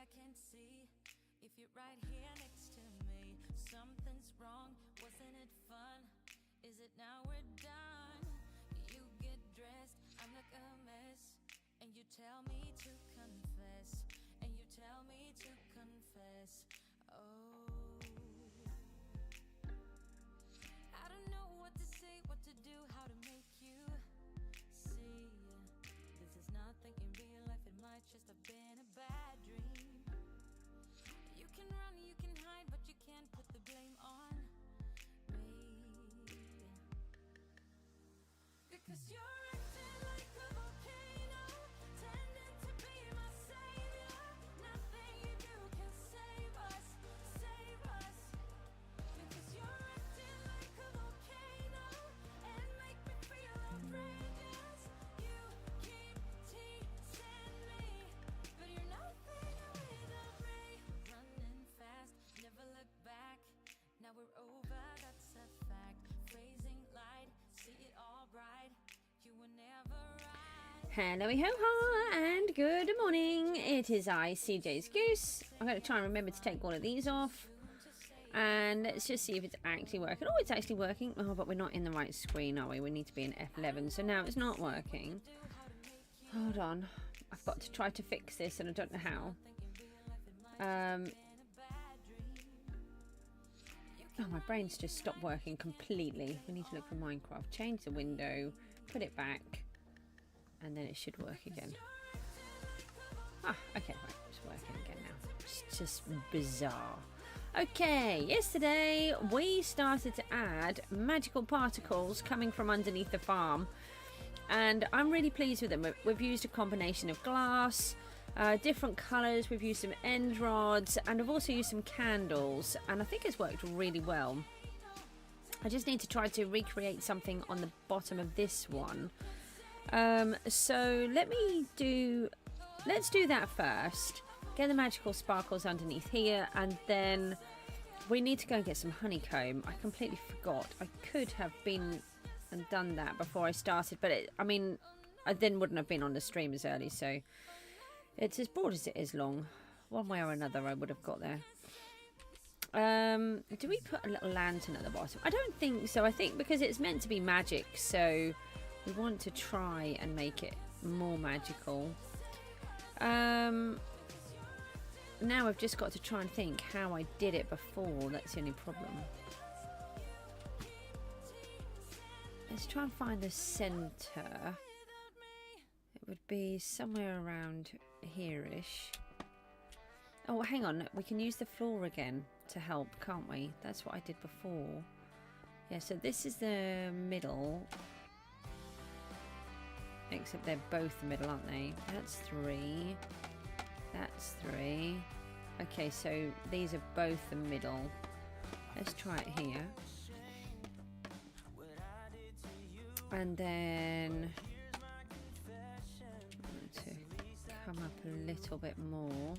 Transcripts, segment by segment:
I can see if you're right here next to me. Something's wrong, wasn't it fun? Is it now we're done? You get dressed, I'm like a mess, and you tell me to confess, and you tell me to confess. Oh, I don't know what to say, what to do, how to make you see. This is nothing in real life, it might just have been a bad dream. You can run, you can hide, but you can't put the blame on me. Because you're acting like a volcano, tending to be my savior. Nothing you do can save us, save us. Because you're acting like a volcano and make me feel outrageous. You keep teasing me, but you're nothing without me. Running fast, never look back. Now we're over, that's a fact. Phrasing light, see it all bright. You were never right. Hello, ho, and good morning. It is I, Cjsgoose. I'm going to try and remember to take all of these off. And let's just see if it's actually working. Oh, it's actually working. Oh, but we're not in the right screen, are we? We need to be in F11. So now it's not working. Hold on. I've got to try to fix this, and I don't know how. Oh, my brain's just stopped working completely. We need to look for Minecraft. Change the window. Put it back. And then it should work again. Ah, okay. Right, it's working again now. It's just bizarre. Okay, yesterday we started to add magical particles coming from underneath the farm. And I'm really pleased with them. We've used a combination of glass, different colours. We've used some end rods, and I've also used some candles, and I think it's worked really well. I just need to try to recreate something on the bottom of this one. So let's do that first. Get the magical sparkles underneath here, and then we need to go and get some honeycomb. I completely forgot. I could have been and done that before I started, but I mean, I then wouldn't have been on the stream as early, so it's as broad as it is long. One way or another I would have got there. Do we put a little lantern at the bottom? I don't think so. I think because it's meant to be magic, so we want to try and make it more magical. Now I've just got to try and think how I did it before. That's the only problem. Let's try and find the center. It would be somewhere around here-ish. Oh, hang on. We can use the floor again to help, can't we? That's what I did before. Yeah, so this is the middle. Except they're both the middle, aren't they? That's 3. That's 3. Okay, so these are both the middle. Let's try it here. And then to come up a little bit more.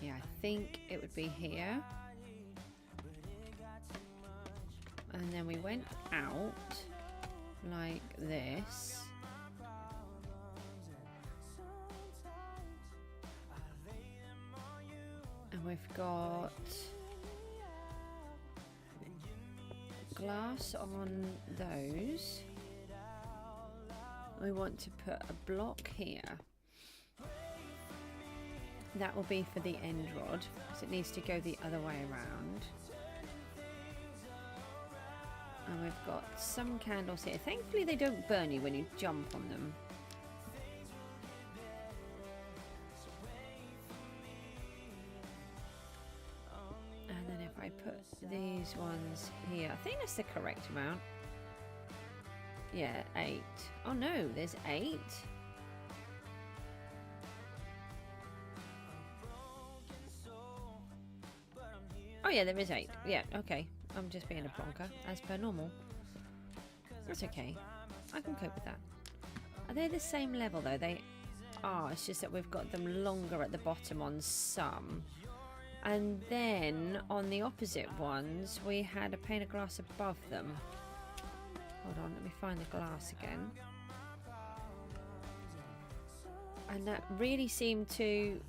Yeah, I think it would be here. And then we went out like this. And we've got glass on those. We want to put a block here. That will be for the end rod, because it needs to go the other way around. And we've got some candles here. Thankfully they don't burn you when you jump on them. And then if I put these ones here, I think that's the correct amount. Yeah, 8. Oh no, there's 8. Oh yeah, there is 8. Yeah, okay. I'm just being a plonker, as per normal. That's okay. I can cope with that. Are they the same level though? They are. It's just that we've got them longer at the bottom on some. And then on the opposite ones, we had a pane of glass above them. Hold on, let me find the glass again. and that really seemed to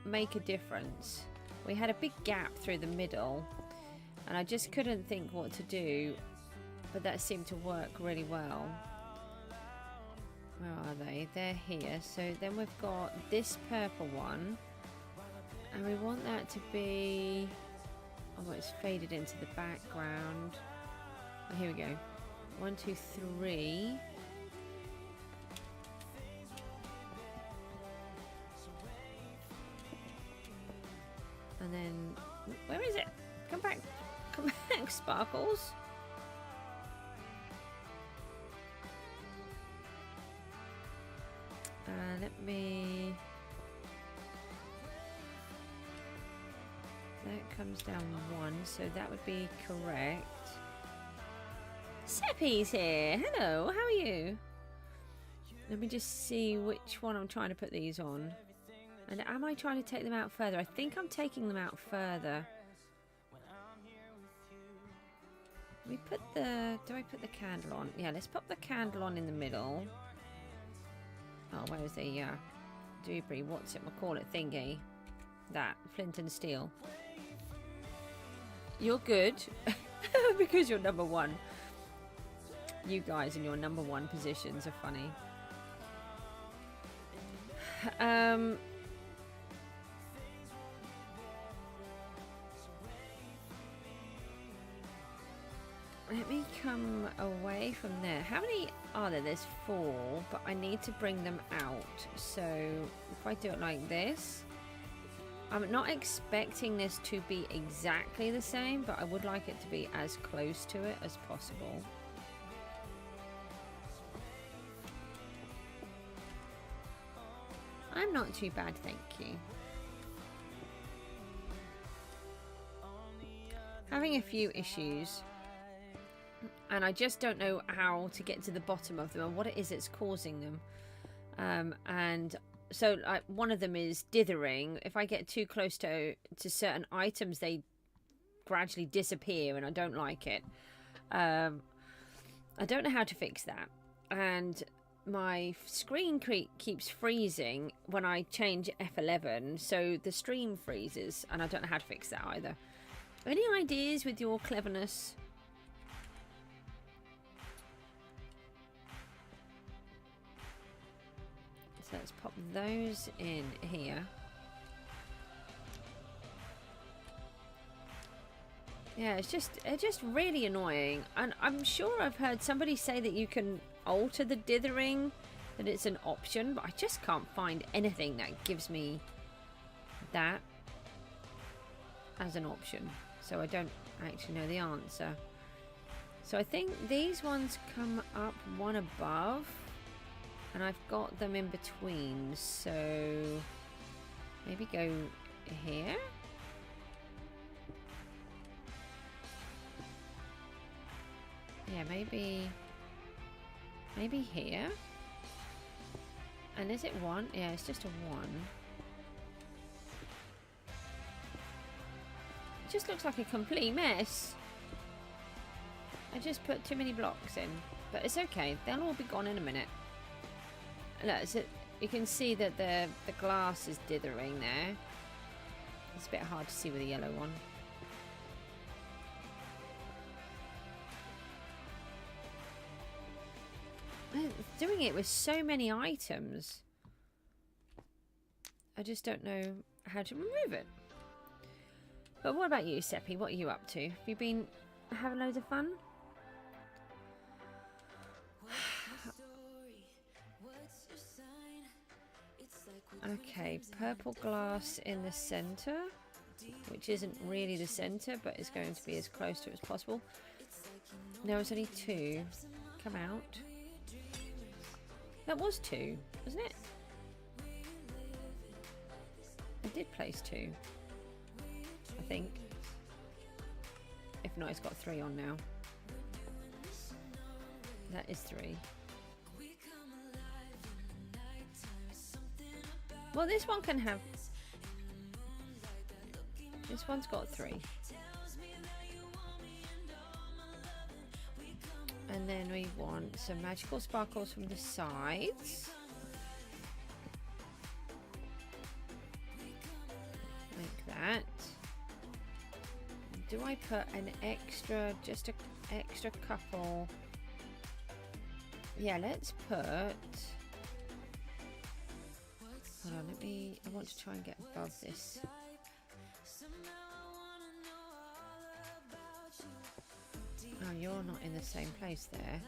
make a difference. We had a big gap through the middle and I just couldn't think what to do, but that seemed to work really well. Where are they? They're here. So then we've got this purple one, and we want that to be, oh, it's faded into the background. Oh, here we go. 1, 2, 3. And then, where is it? Come back. Come back, Sparkles. Let me... That comes down 1, so that would be correct. Seppi's here. Hello, how are you? Let me just see which one I'm trying to put these on. And am I trying to take them out further? I think I'm taking them out further. We put the... Do I put the candle on? Yeah, let's pop the candle on in the middle. Oh, where's the debris? What's it? We'll call it thingy. That. Flint and steel. You're good. Because you're number 1. You guys in your number 1 positions are funny. Let me come away from there. How many are there? There's 4, but I need to bring them out. So if I do it like this, I'm not expecting this to be exactly the same, but I would like it to be as close to it as possible. I'm not too bad, thank you. Having a few issues, and I just don't know how to get to the bottom of them and what it is that's causing them. And so one of them is dithering. If I get too close to certain items, they gradually disappear, and I don't like it. I don't know how to fix that. And my screen keeps freezing when I change F11, so the stream freezes, and I don't know how to fix that either. Any ideas with your cleverness? So let's pop those in here. Yeah, it's just really annoying, and I'm sure I've heard somebody say that you can alter the dithering, that it's an option, but I just can't find anything that gives me that as an option, so I don't actually know the answer. So I think these ones come up one above, and I've got them in between, so maybe go here. Yeah, maybe here. And is it 1? Yeah, it's just a 1. It just looks like a complete mess. I just put too many blocks in, but it's okay. They'll all be gone in a minute. Look, so you can see that the glass is dithering there. It's a bit hard to see with the yellow one. Doing it with so many items, I just don't know how to remove it. But what about you, Seppi? What are you up to? Have you been having loads of fun? Okay, purple glass in the center, which isn't really the center, but is going to be as close to it as possible. No, it's only 2. Come out. That was 2, wasn't it? I did place 2, I think. If not, it's got 3 on now. That is 3. Well, this one can have... This one's got 3. And then we want some magical sparkles from the sides. do I put an extra, just an extra couple? Yeah, let's put, hold on, I want to try and get above this. Oh, you're not in the same place there.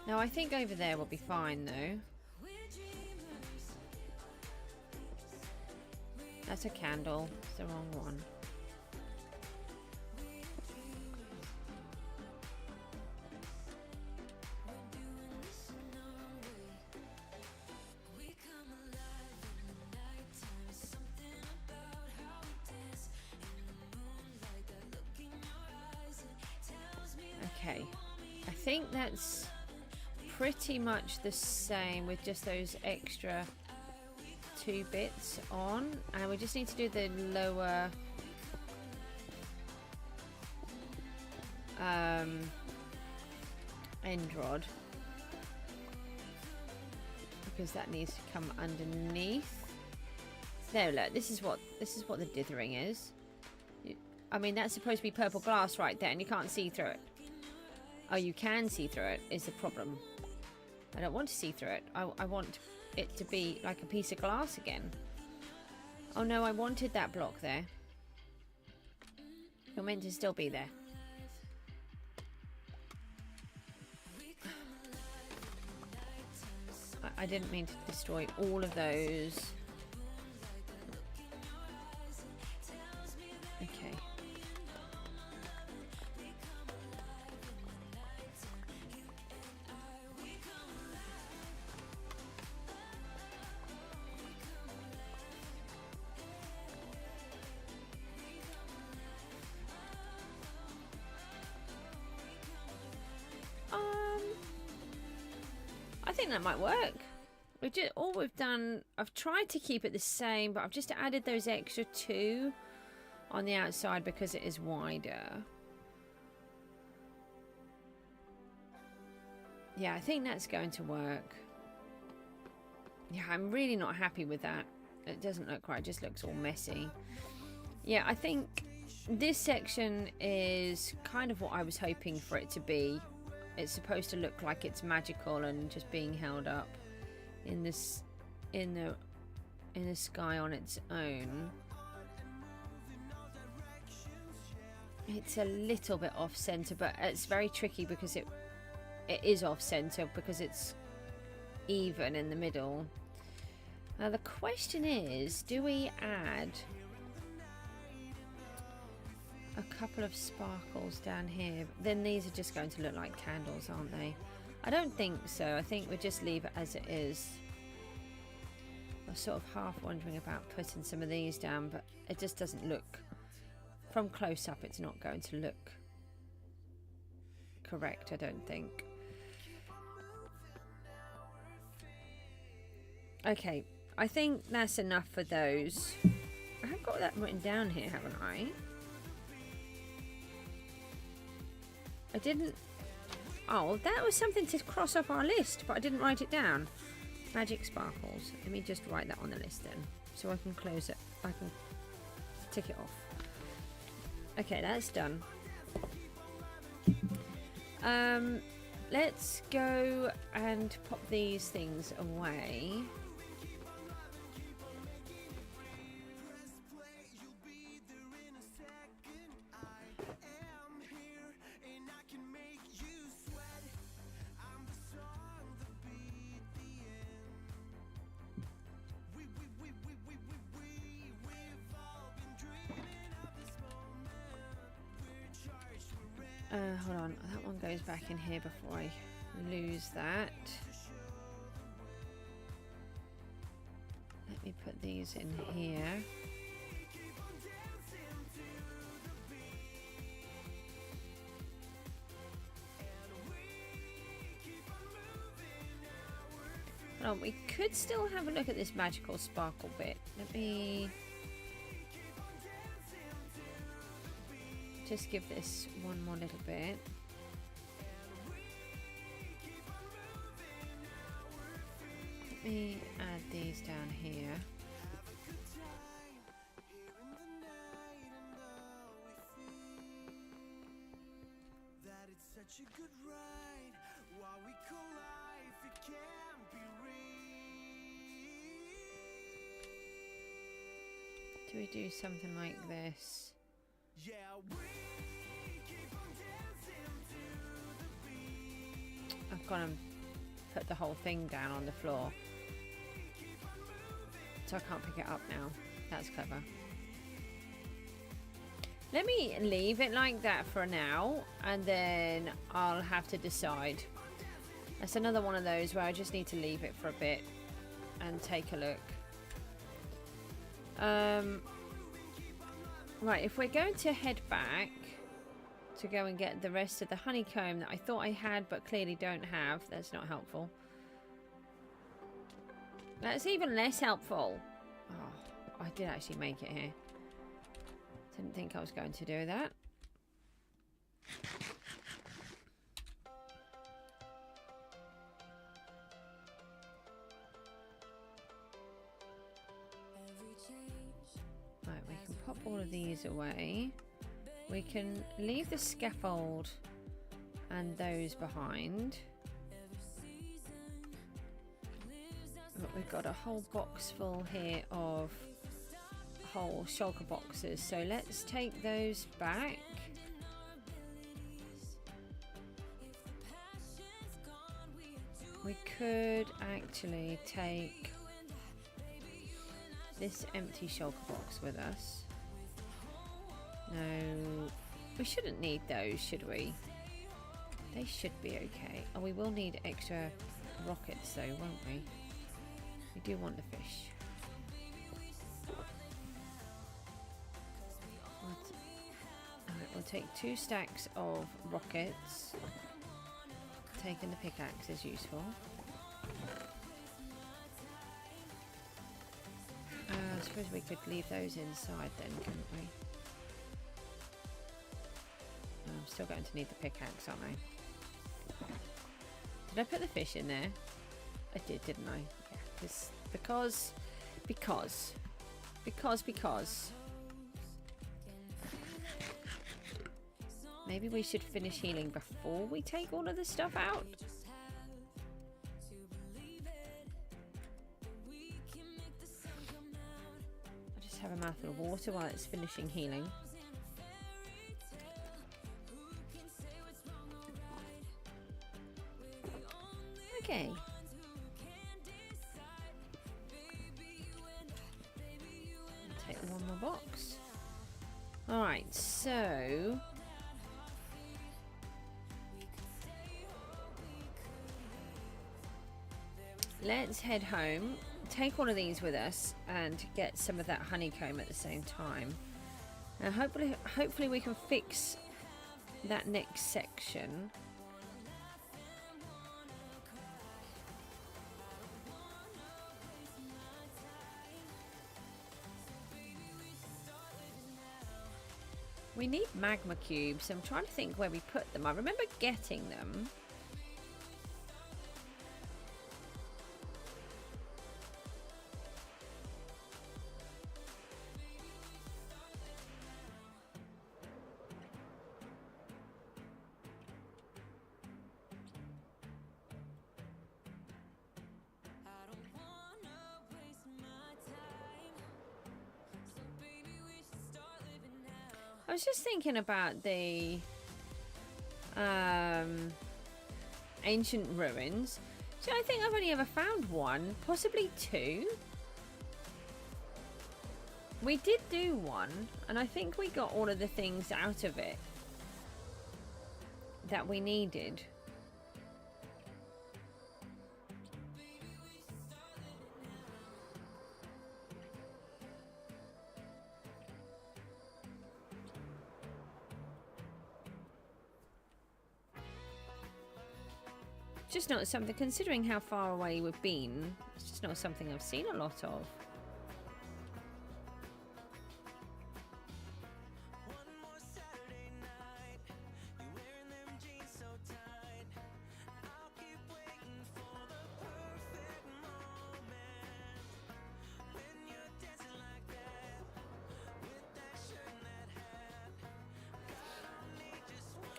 No, I think over there will be fine though. That's a candle. It's the wrong one. Okay, I think that's pretty much the same with just those extra 2 bits on, and we just need to do the lower end rod because that needs to come underneath. There, look, this is what the dithering is. I mean, that's supposed to be purple glass right there, and you can't see through it. Oh, you can see through it is the problem. I don't want to see through it. I want it to be like a piece of glass again. Oh no, I wanted that block there. You're meant to still be there. I didn't mean to destroy all of those. Okay. I think that might work. All we've done, I've tried to keep it the same, but I've just added those extra 2 on the outside because it is wider. Yeah, I think that's going to work. Yeah, I'm really not happy with that. It doesn't look right, it just looks all messy. Yeah, I think this section is kind of what I was hoping for it to be. It's supposed to look like it's magical and just being held up in this in the sky on its own. It's a little bit off center, but it's very tricky because it is off center because it's even in the middle. Now the question is, do we add a couple of sparkles down here? Then these are just going to look like candles, aren't they? I don't think so. I think we just leave it as it is. I was sort of half wondering about putting some of these down, but it just doesn't look, from close up it's not going to look correct, I don't think. Okay, I think that's enough for those. I've got that written down here, haven't I? I didn't. Oh, that was something to cross off our list, but I didn't write it down. Magic sparkles. Let me just write that on the list then, so I can close it. I can tick it off. Okay, that's done. Let's go and pop these things away. Hold on, that one goes back in here before I lose that. Let me put these in here. Hold on, we could still have a look at this magical sparkle bit. Let me just give this one more little bit. Let me add these down here. Do we do something like this? I've got to put the whole thing down on the floor, so I can't pick it up now. That's clever. Let me leave it like that for now, and then I'll have to decide. That's another one of those where I just need to leave it for a bit and take a look. Right, if we're going to head back to go and get the rest of the honeycomb that I thought I had but clearly don't have, that's not helpful. That's even less helpful. Oh, I did actually make it here. Didn't think I was going to do that. Right, we can pop all of these away. We can leave the scaffold and those behind. But we've got a whole box full here of whole shulker boxes, so let's take those back. We could actually take this empty shulker box with us. No, we shouldn't need those, should we? They should be okay. Oh, we will need extra rockets though, won't we? We do want the fish. Alright, we'll take 2 stacks of rockets. Taking the pickaxe is useful. I suppose we could leave those inside then, couldn't we? I'm still going to need the pickaxe, aren't I? Did I put the fish in there? I did, didn't I? Yeah, because. Maybe we should finish healing before we take all of the stuff out. I'll just have a mouthful of water while it's finishing healing. Okay. Take one more box. Alright, so let's head home, take all of these with us, and get some of that honeycomb at the same time. And hopefully we can fix that next section. We need magma cubes. I'm trying to think where we put them. I remember getting them. I was just thinking about the ancient ruins. So I think I've only ever found one, possibly 2. We did do one, and I think we got all of the things out of it that we needed. Just not something, considering how far away we've been, it's just not something I've seen a lot of.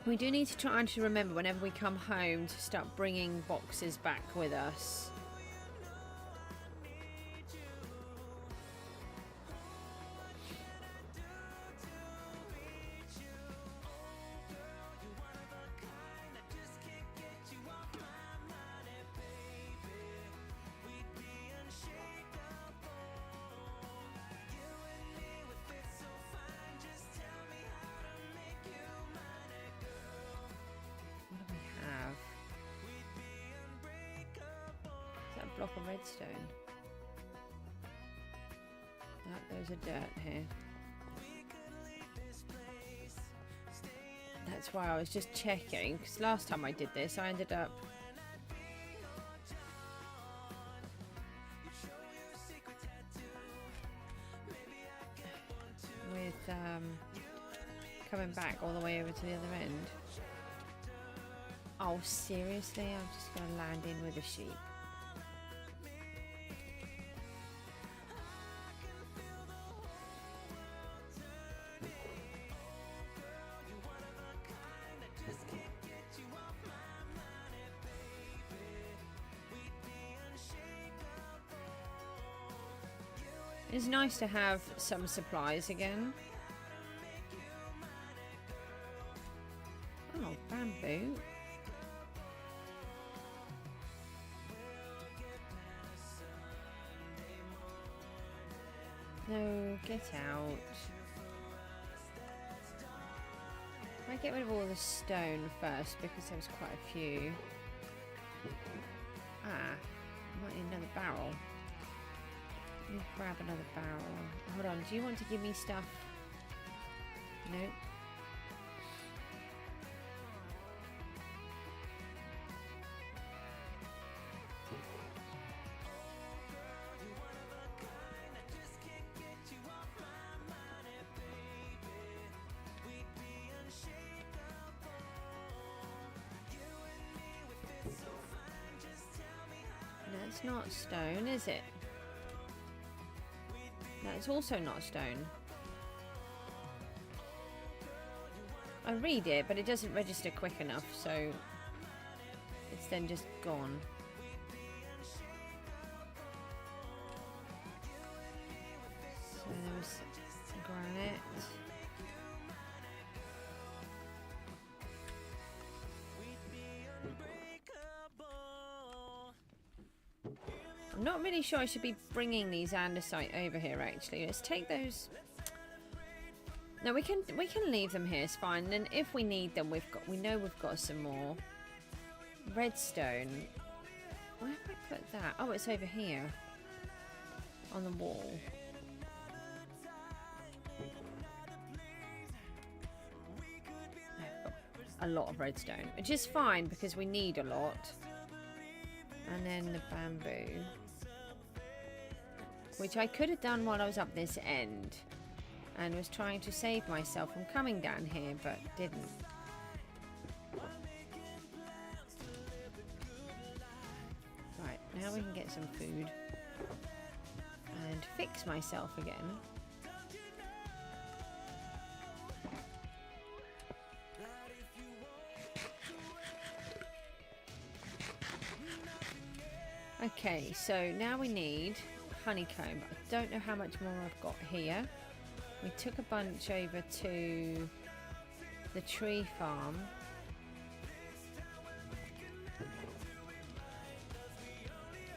We do need to try to remember whenever we come home to start bringing boxes back with us. Block of redstone. There's a dirt here. That's why I was just checking, because last time I did this I ended up with coming back all the way over to the other end. Oh seriously, I'm just going to land in with a sheep. It's nice to have some supplies again. Oh, bamboo. No, get out. I get rid of all the stone first because there was quite a few. Ah, I might need another barrel. Let me grab another barrel. Hold on, do you want to give me stuff? Nope. That's not stone, is it? That's also not stone. I read it, but it doesn't register quick enough, so it's then just gone. So there's granite. I'm not really sure I should be bringing these andesite over here. Actually, let's take those. No, we can leave them here. It's fine. And if we need them, we know we've got some more redstone. Where have I put that? Oh, it's over here on the wall. A lot of redstone, which is fine because we need a lot. And then the bamboo, which I could have done while I was up this end and was trying to save myself from coming down here, but didn't. Right, now we can get some food and fix myself again. Okay, so now we need honeycomb. I don't know how much more I've got here. We took a bunch over to the tree farm.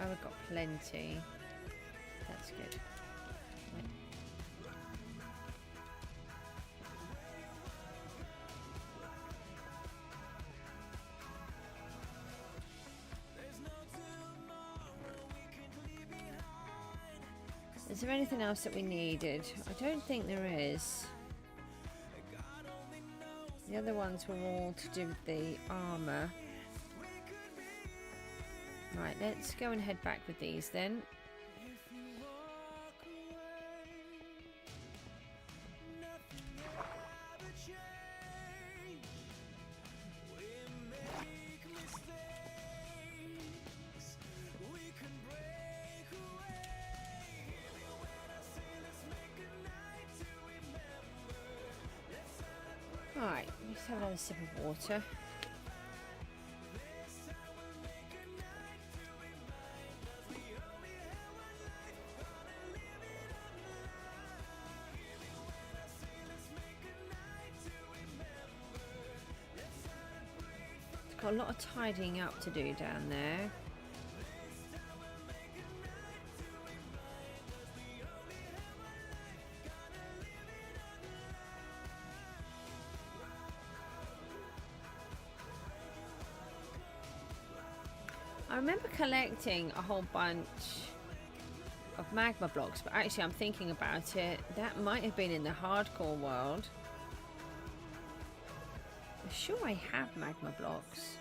Oh, we've got plenty. That's good. Is there anything else that we needed? I don't think there is. The other ones were all to do with the armour. Right, let's go and head back with these then. Right, let's have another sip of water. It's got a lot of tidying up to do down there. I remember collecting a whole bunch of magma blocks, but actually I'm thinking about it, that might have been in the hardcore world. I'm sure I have magma blocks.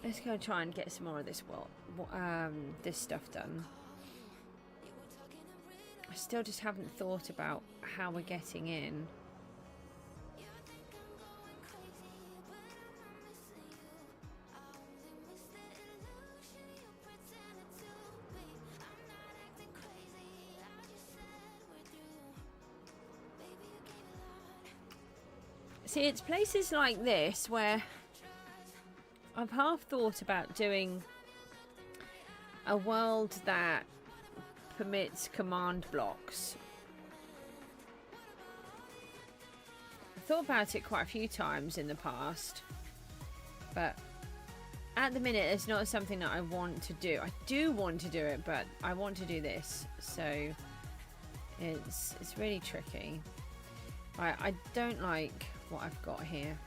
Let's go try and get some more of this this stuff done. I still just haven't thought about how we're getting in. See, it's places like this where I've half thought about doing a world that permits command blocks. I've thought about it quite a few times in the past, but at the minute it's not something that I want to do. I do want to do it, but I want to do this, so it's really tricky. I don't like what I've got here.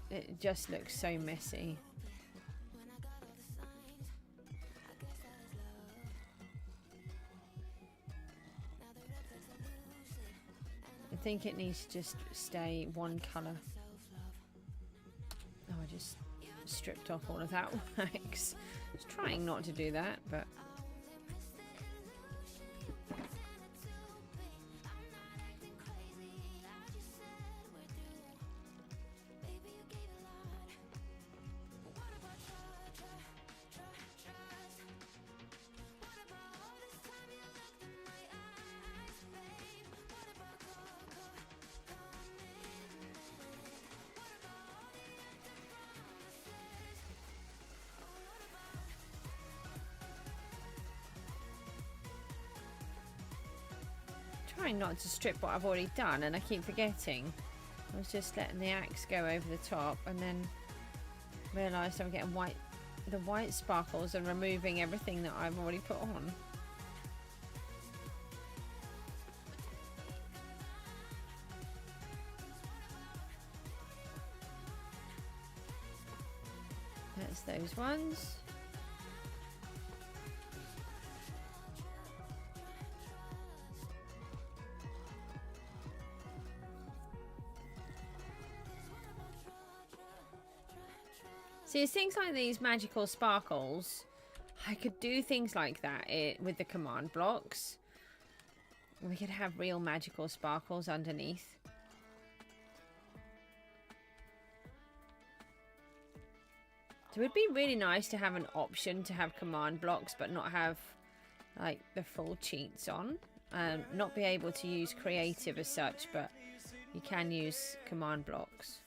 It just looks so messy. I think it needs to just stay one colour. Oh, I just stripped off all of that wax. I was trying not to do that, but... trying not to strip what I've already done, and I keep forgetting. I was just letting the axe go over the top and then realised I'm getting the white sparkles and removing everything that I've already put on. That's those ones. See, it's things like these magical sparkles. I could do things like that with the command blocks. We could have real magical sparkles underneath. So it would be really nice to have an option to have command blocks, but not have like the full cheats on. Not be able to use creative as such, but you can use command blocks.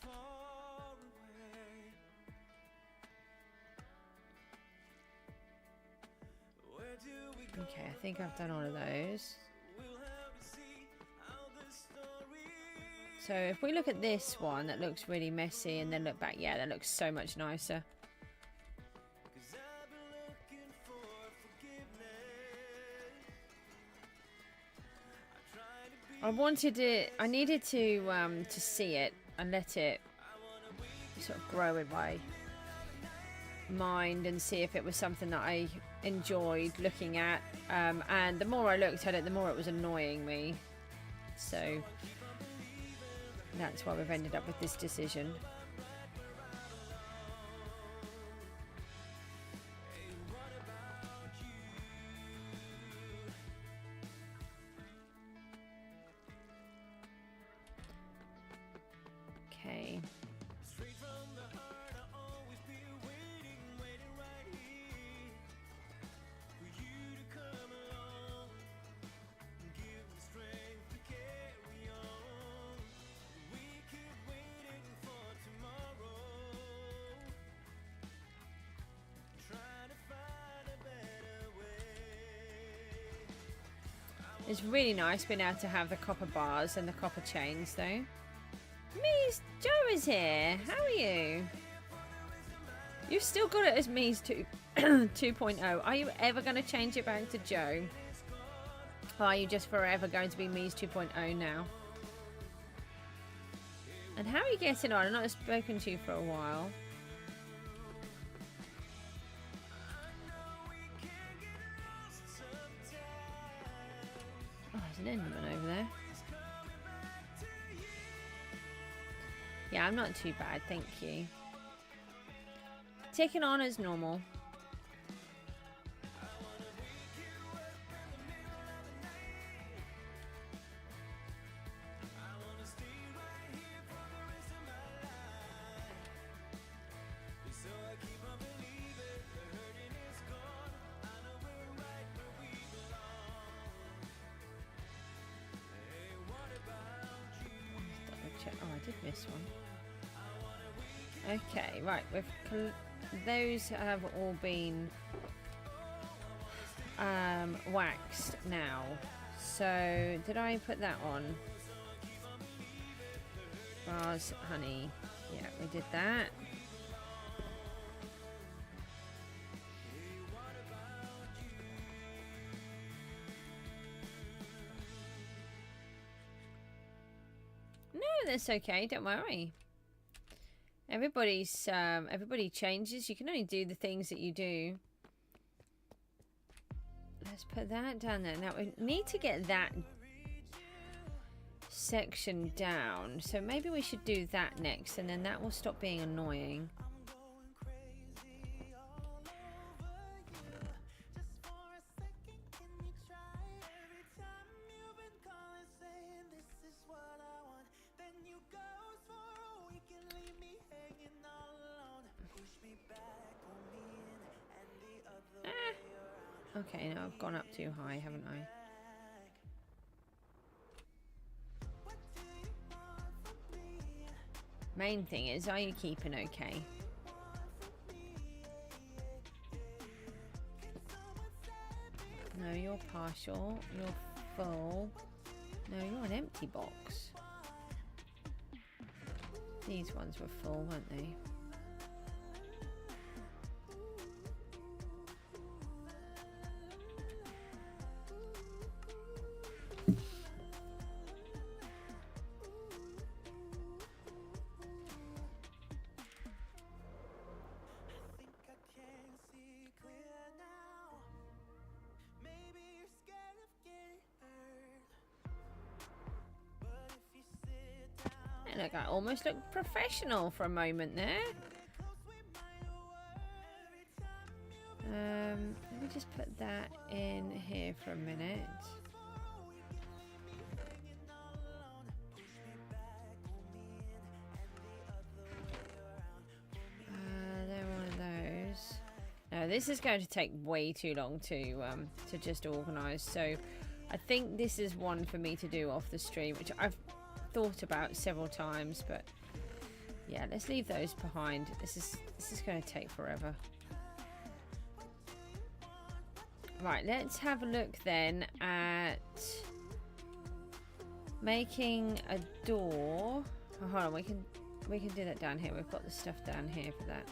Okay, I think I've done all of those. So if we look at this one that looks really messy and then look back, yeah, that looks so much nicer. I needed to see it and let it sort of grow in my mind and see if it was something that I enjoyed looking at, and the more I looked at it, the more it was annoying me, so that's why we've ended up with this decision. Okay. It's really nice being able to have the copper bars and the copper chains, though. Mies, Joe is here. How are you? You've still got it as Mies 2.0. Are you ever going to change it back to Joe? Or are you just forever going to be Mies 2.0 now? And how are you getting on? I've not spoken to you for a while. Oh, there's an Enderman over there. Yeah, I'm not too bad, thank you. Taking on as normal. Oh, I did miss one. Okay, right. Those have all been waxed now. So, did I put that on? Bars, honey. Yeah, we did that. No, that's okay. Don't worry. Everybody changes. You can only do the things that you do. Let's put that down there. Now we need to get that section down. So maybe we should do that next, and then that will stop being annoying. Okay, now I've gone up too high, haven't I? Main thing is, are you keeping okay? No, you're partial. You're full. No, you're an empty box. These ones were full, weren't they? Look, I almost looked professional for a moment there. Let me just put that in here for a minute. They're one of those. No, this is going to take way too long to just organise. So I think this is one for me to do off the stream, which I've thought about several times, but yeah, let's leave those behind. This is going to take forever. Right, let's have a look then at making a door. Oh, hold on, we can do that down here. We've got the stuff down here for that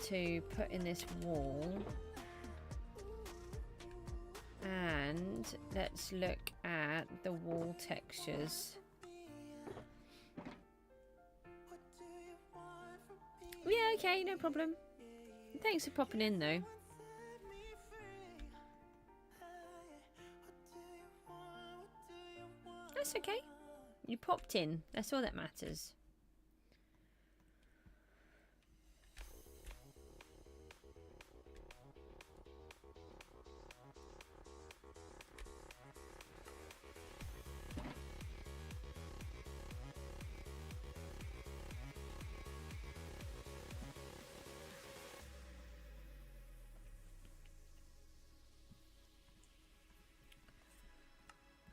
to put in this wall. And let's look at the wall textures. Yeah, okay, no problem. Thanks for popping in though. That's okay. You popped in. That's all that matters.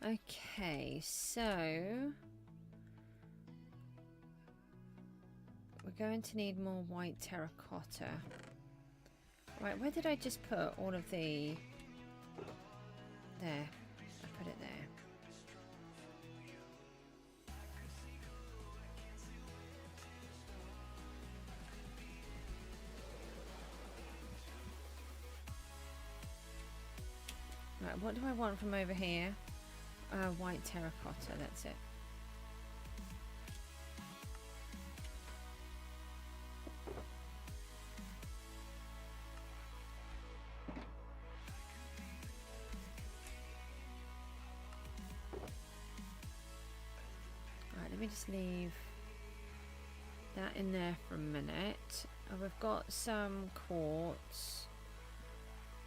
Okay, so we're going to need more white terracotta. Right, where did I just put all of the... There, I put it there. Right, what do I want from over here? White terracotta, that's it. Right, let me just leave that in there for a minute. We've got some quartz.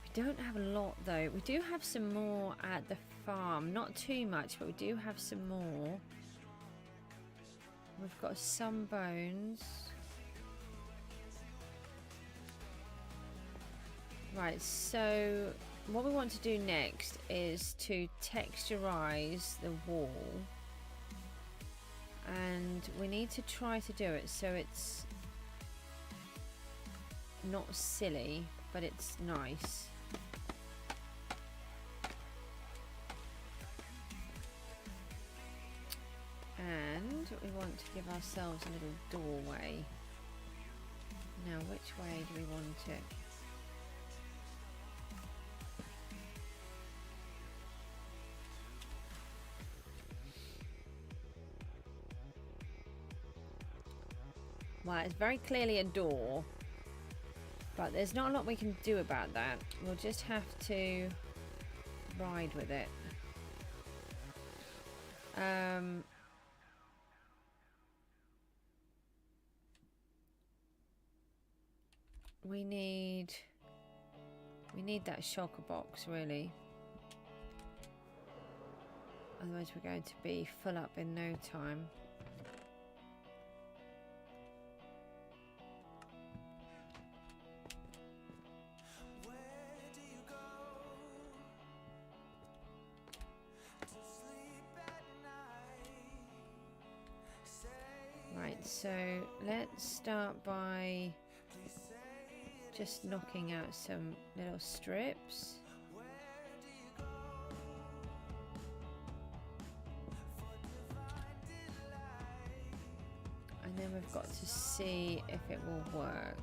We don't have a lot though. We do have some more at the farm. Not too much, but we do have some more. We've got some bones. Right, so what we want to do next is to texturize the wall. And we need to try to do it so it's not silly, but it's nice. And we want to give ourselves a little doorway. Now, which way do we want it? Well, it's very clearly a door, but there's not a lot we can do about that. We'll just have to ride with it. We need that shulker box, really. Otherwise we're going to be full up in no time. Right, so let's start by just knocking out some little strips. And then we've got to see if it will work.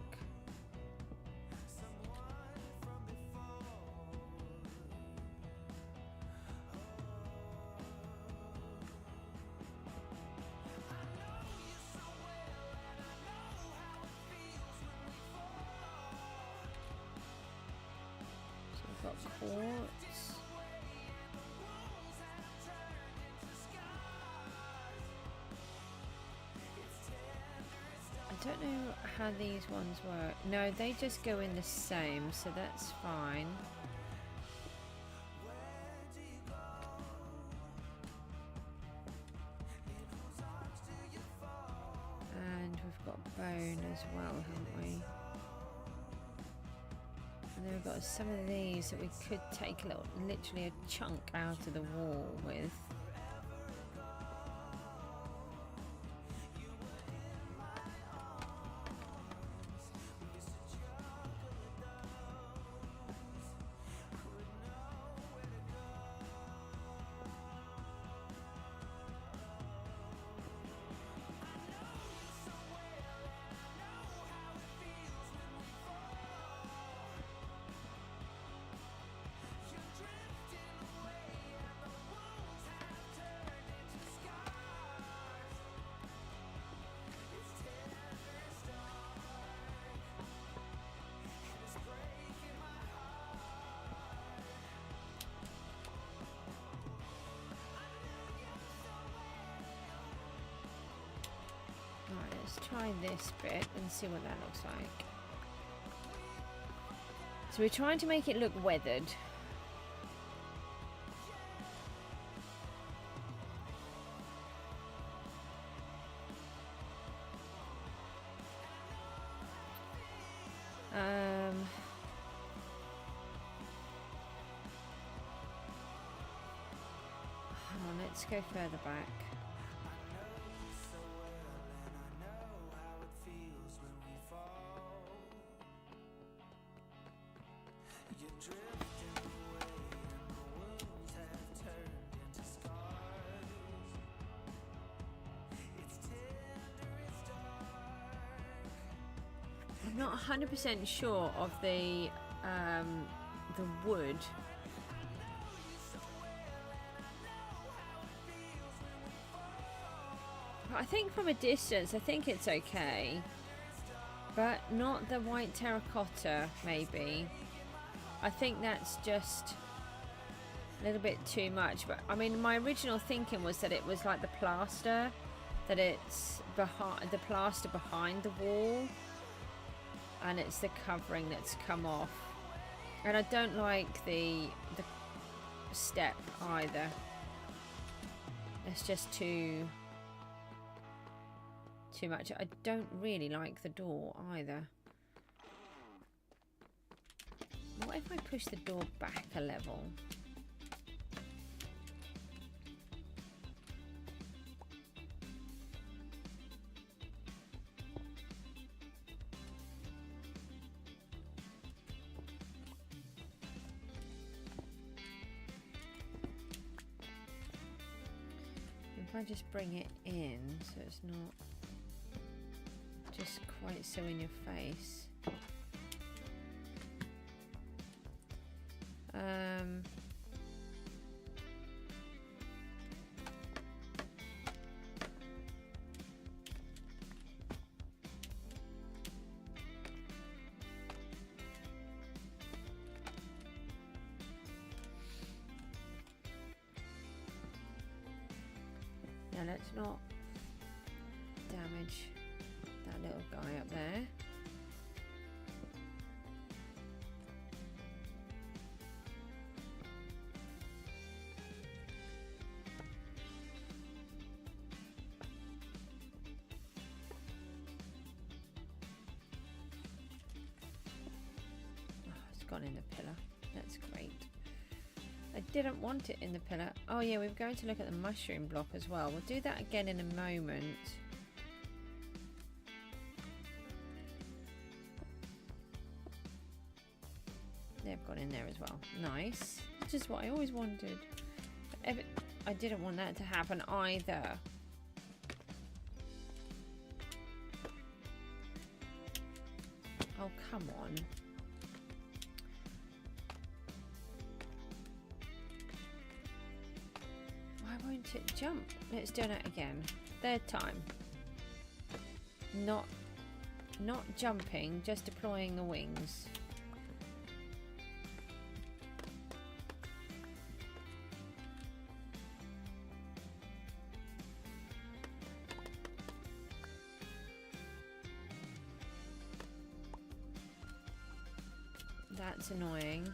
Quartz. I don't know how these ones work. No, they just go in the same, so that's fine. And we've got bone as well, haven't we? And then we've got some of these that we could take a little, literally a chunk out of the wall with. Let's try this bit and see what that looks like. So we're trying to make it look weathered. Let's go further back. I'm not 100% sure of the wood. I think from a distance, I think it's okay, but not the white terracotta, maybe. I think that's just a little bit too much. But I mean, my original thinking was that it was like the plaster, that it's behind the plaster behind the wall, and it's the covering that's come off. And I don't like the step either. It's just too much. I don't really like the door either. What if I push the door back a level? If I just bring it in so it's not just quite so in your face. Now let's not damage that little guy up there. Oh, it's gone in the pillar. That's great. I didn't want it in the pillar. Oh yeah, we're going to look at the mushroom block as well. We'll do that again in a moment. They've gone in there as well. Nice. Which is what I always wanted. But I didn't want that to happen either. Oh, come on. Why won't it jump? Let's do that again. Third time. Not jumping, just deploying the wings. That's annoying.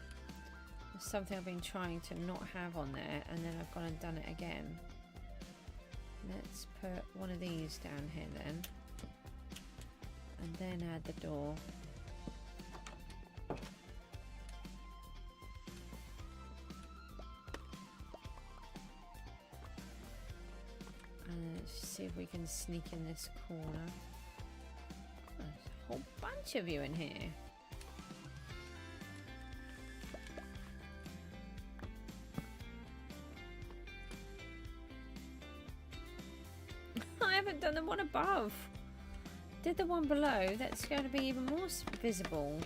It's something I've been trying to not have on there, and then I've gone and done it again. Let's put one of these down here then, and then add the door. And let's see if we can sneak in this corner. Oh, there's a whole bunch of you in here. Done the one above. Did the one below. That's going to be even more visible.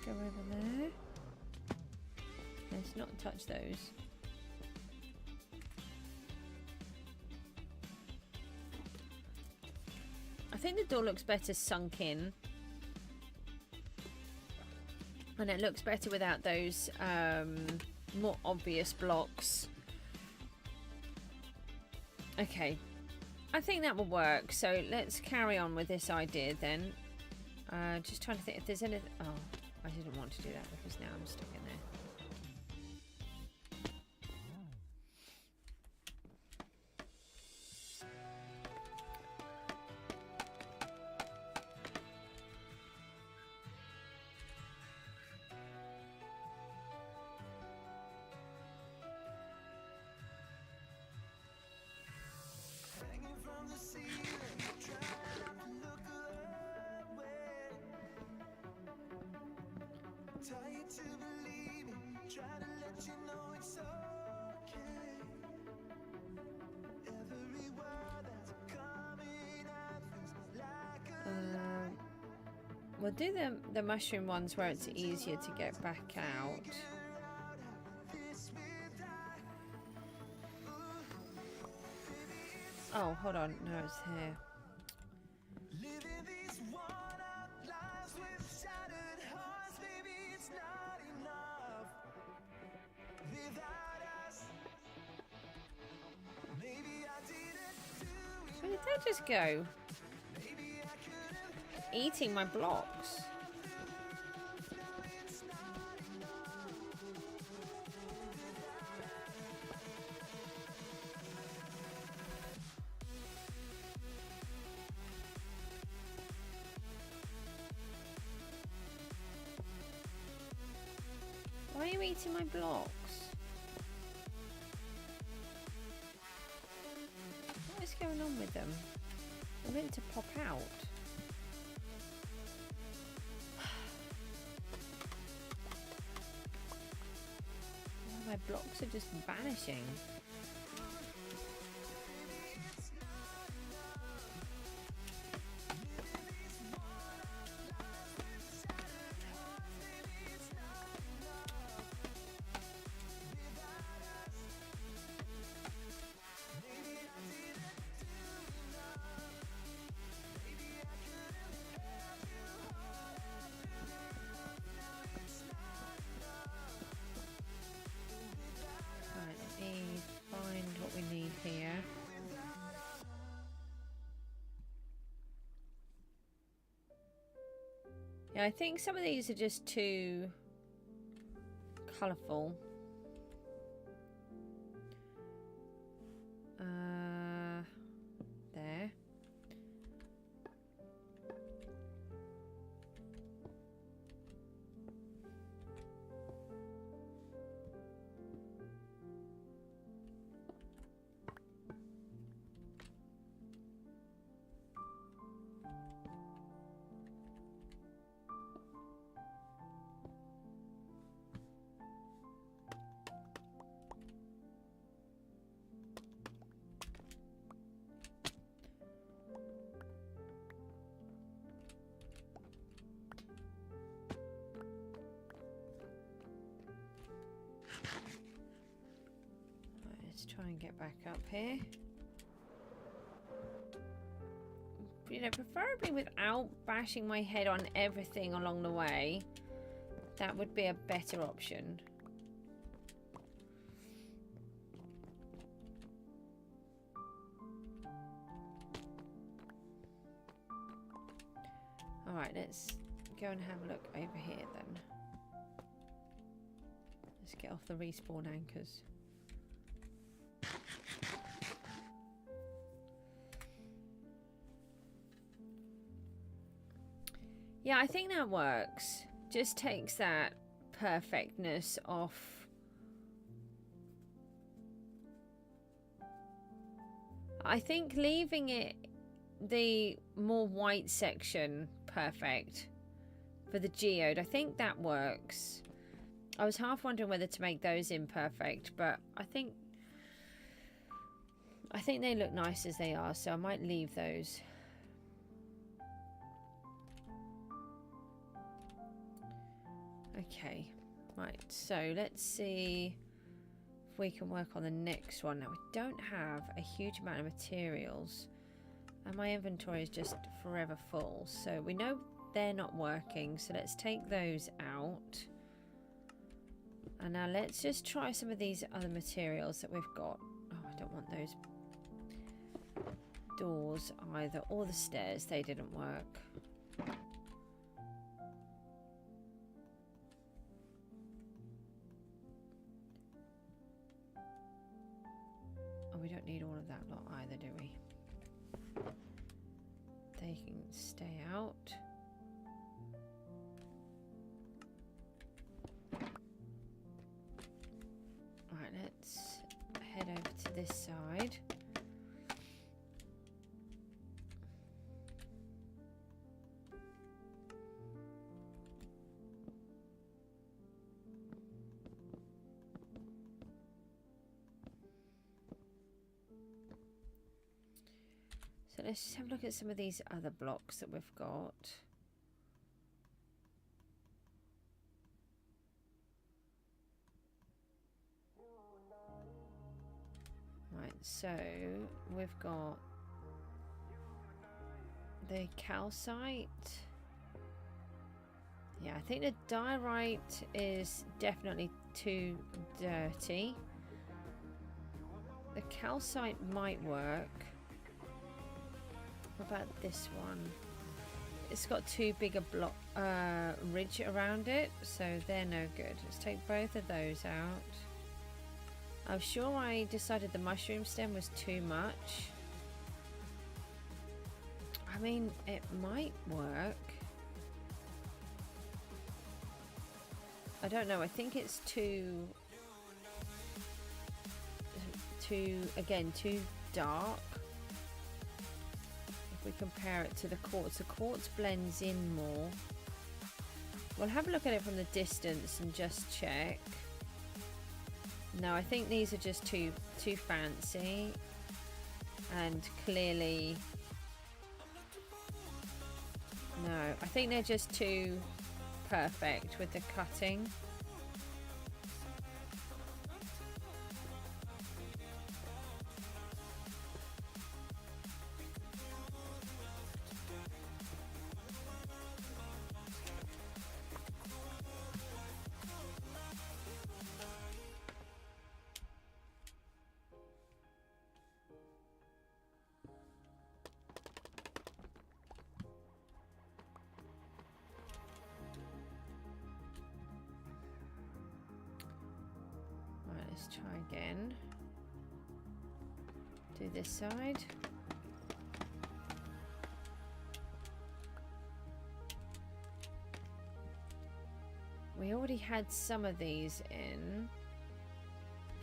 Go over there. Let's not touch those. I think the door looks better sunk in, and it looks better without those more obvious blocks. Okay, I think that will work, so let's carry on with this idea then. Just trying to think if there's anything. Oh, I didn't want to do that because now I'm stuck in there. We'll do the mushroom ones where it's easier to get back out. Oh, hold on. No, it's here. Where did that just go? Eating my blocks. Why are you eating my blocks? What is going on with them? They're meant to pop out. My blocks are just vanishing. Here. Yeah, I think some of these are just too colourful. There. Try and get back up here. You know, preferably without bashing my head on everything along the way. That would be a better option. Alright, let's go and have a look over here then. Let's get off the respawn anchors. Yeah, I think that works. Just takes that perfectness off. I think leaving it the more white section perfect for the geode, I think that works. I was half wondering whether to make those imperfect, but I think they look nice as they are, so I might leave those. Okay, right, so let's see if we can work on the next one. Now, we don't have a huge amount of materials, and my inventory is just forever full, so we know they're not working, so let's take those out. And now let's just try some of these other materials that we've got. Oh, I don't want those doors either, or the stairs, they didn't work. We don't need all of that lot either, do we? They can stay out. Alright, let's head over to this side. So let's just have a look at some of these other blocks that we've got. Right, so we've got the calcite. Yeah, I think the diorite is definitely too dirty. The calcite might work. What about this one? It's got too big a block ridge around it, so they're no good. Let's take both of those out. I'm sure I decided the mushroom stem was too much. I mean, it might work. I don't know. I think it's too again, too dark. If we compare it to the quartz, the quartz blends in more. We'll have a look at it from the distance and just check. No, I think these are just too fancy, and clearly no, I think they're just too perfect with the cutting. Let's try again. Do this side. We already had some of these in.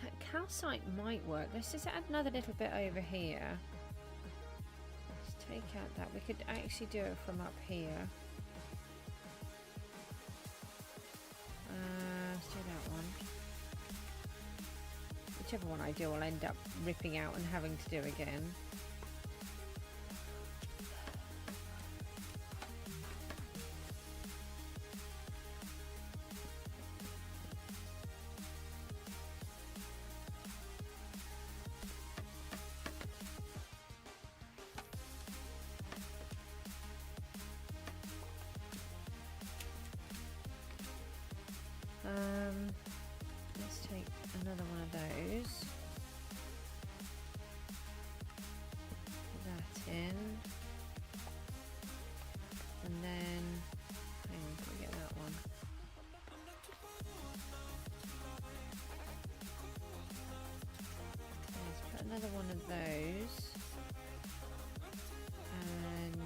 That calcite might work. Let's just add another little bit over here. Let's take out that. We could actually do it from up here. Let's do that one. Whichever one I do, I'll end up ripping out and having to do again. Let's take another one of those. Put that in. And then, hang on, can we get that one? Let's put another one of those. And,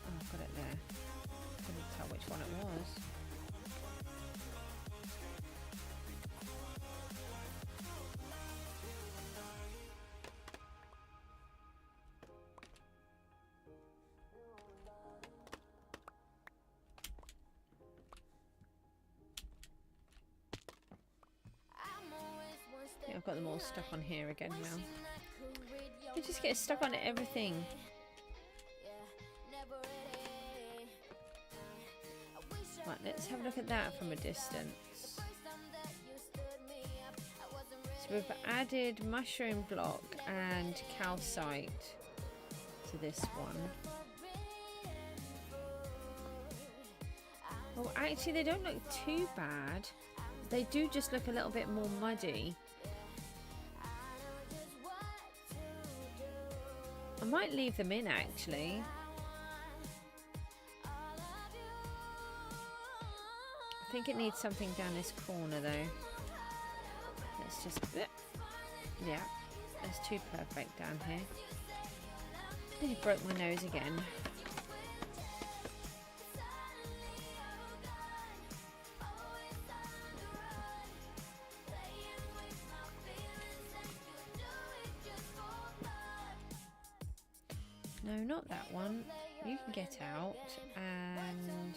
oh, I've got it there. Couldn't tell which one it was. Yeah, I've got them all stuck on here again now. You just get stuck on everything. Right, let's have a look at that from a distance. So we've added mushroom block and calcite to this one. Well, actually they don't look too bad. They do just look a little bit more muddy. I might leave them in actually. I think it needs something down this corner though. Let's just, yeah, that's too perfect down here. Nearly broke my nose again. No, not that one. You can get out, and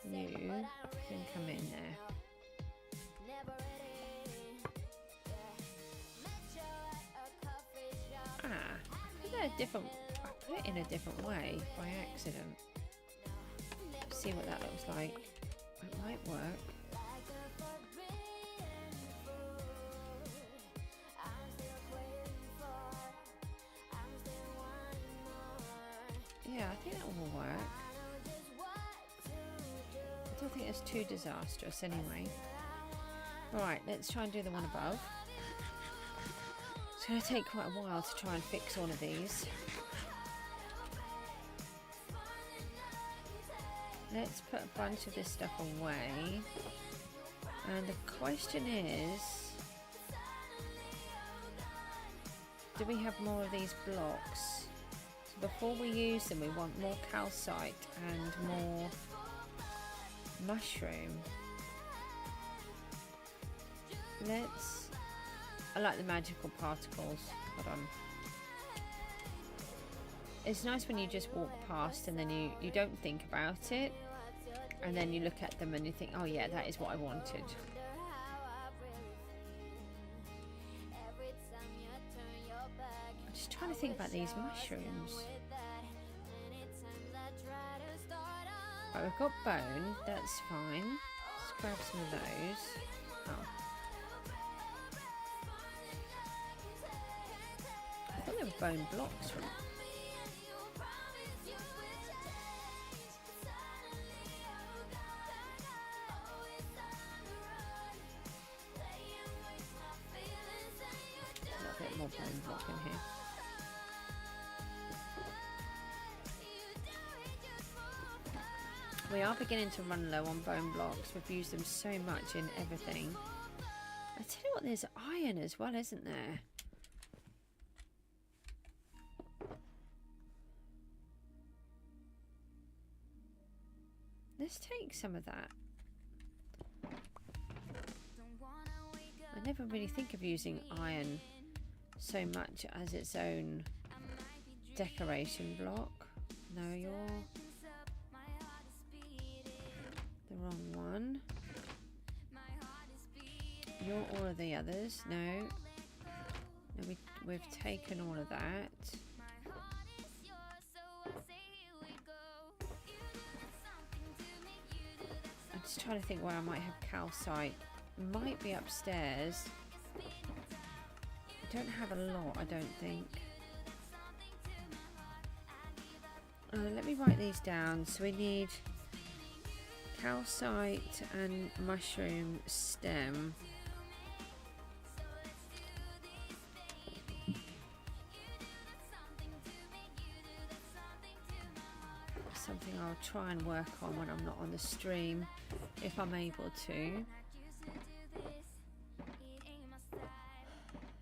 you can come in there. Ah, I put it in a different way by accident. Let's see what that looks like. It might work. Yeah, I think that will work. I don't think it's too disastrous anyway. Right, let's try and do the one above. It's going to take quite a while to try and fix all of these. Let's put a bunch of this stuff away. And the question is, do we have more of these blocks? So before we use them, we want more calcite and more mushroom. I like the magical particles. Hold on. It's nice when you just walk past and then you don't think about it, and then you look at them and you think, oh yeah, that is what I wanted. I'm just trying to think about these mushrooms. Right, we've got bone, that's fine. Let's grab some of those. Oh. I thought they were bone blocks from. A bit more bone block in here. We are beginning to run low on bone blocks. We've used them so much in everything. I tell you what, there's iron as well, isn't there? Let's take some of that. I never really think of using iron so much as its own decoration block. No, you're the wrong one. You're all of the others. No, we've taken all of that. I'm just trying to think where I might have calcite. Might be upstairs. I don't have a lot, I don't think. Let me write these down. So we need calcite and mushroom stem. Something I'll try and work on when I'm not on the stream, if I'm able to.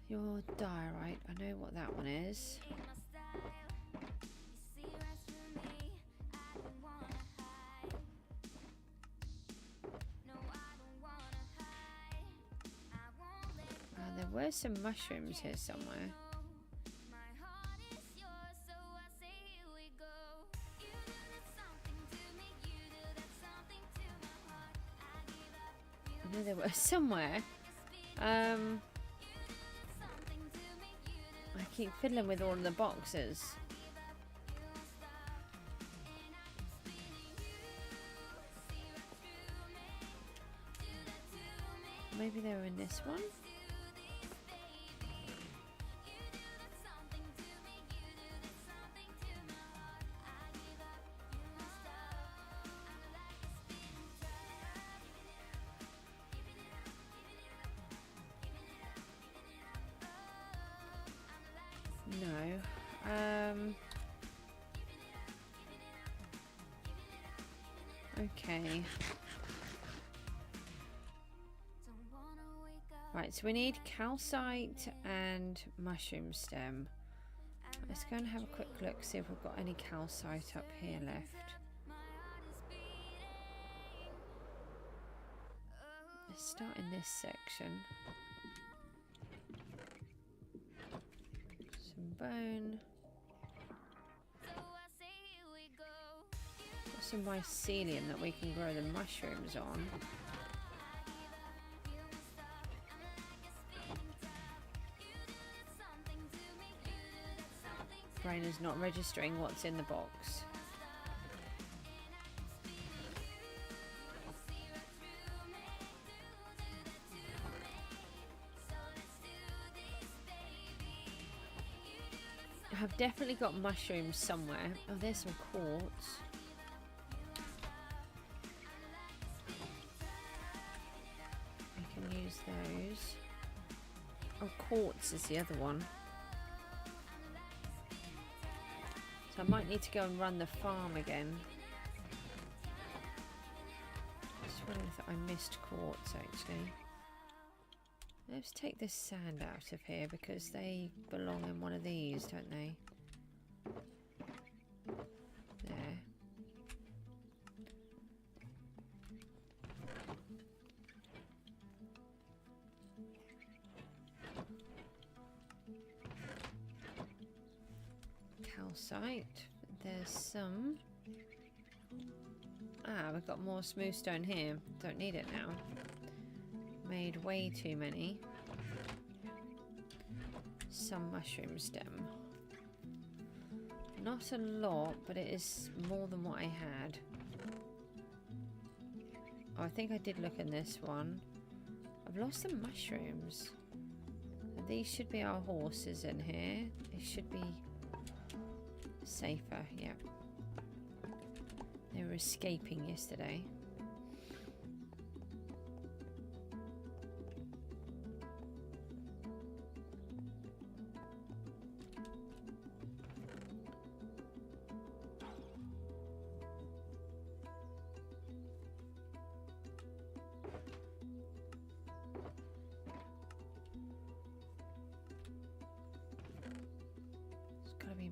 Your diorite, I know what that one is. There were some mushrooms here somewhere. I know there were somewhere. I keep fiddling with all of the boxes. Maybe they were in this one. No. Okay. Right, so we need calcite and mushroom stem. Let's go and have a quick look, see if we've got any calcite up here left. Let's start in this section. Bone. Got some mycelium that we can grow the mushrooms on. Brain is not registering what's in the box. I have definitely got mushrooms somewhere. Oh, there's some quartz. I can use those. Oh, quartz is the other one. So I might need to go and run the farm again. Just wondering if I missed quartz actually. Let's take this sand out of here because they belong in one of these, don't they? There. Calcite. There's some. Ah, we've got more smooth stone here. Don't need it now. Made way too many. Some mushroom stem. Not a lot, but it is more than what I had. Oh, I think I did look in this one. I've lost some mushrooms. These should be our horses in here. They should be safer, yeah. They were escaping yesterday.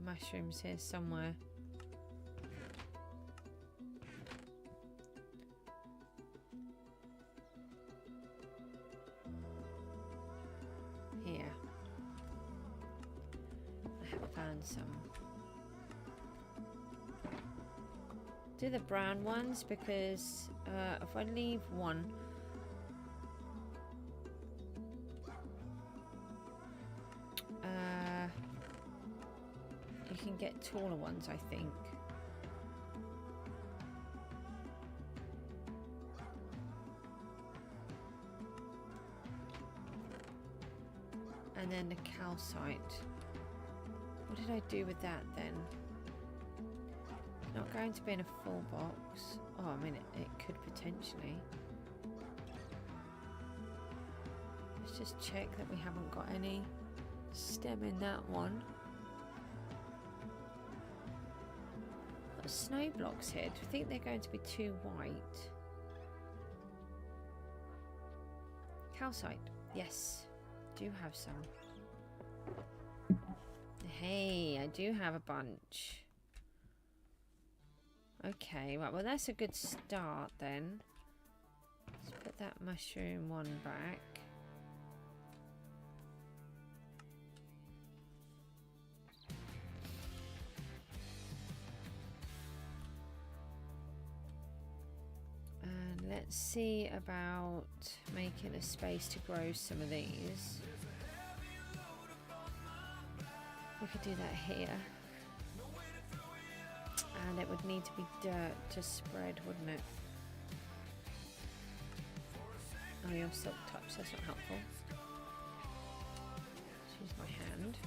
Mushrooms here somewhere. Here. I have found some. Do the brown ones because if I leave one, you can get taller ones, I think. And then the calcite. What did I do with that then? Not going to be in a full box. Oh, I mean, it could potentially. Let's just check that we haven't got any stem in that one. Snow blocks here. Do you think they're going to be too white? Calcite. Yes. Do have some. Hey, I do have a bunch. Okay, right, well that's a good start then. Let's put that mushroom one back. Let's see about making a space to grow some of these. We could do that here. And it would need to be dirt to spread, wouldn't it? Oh, your silk touch, that's not helpful. Let's use my hand.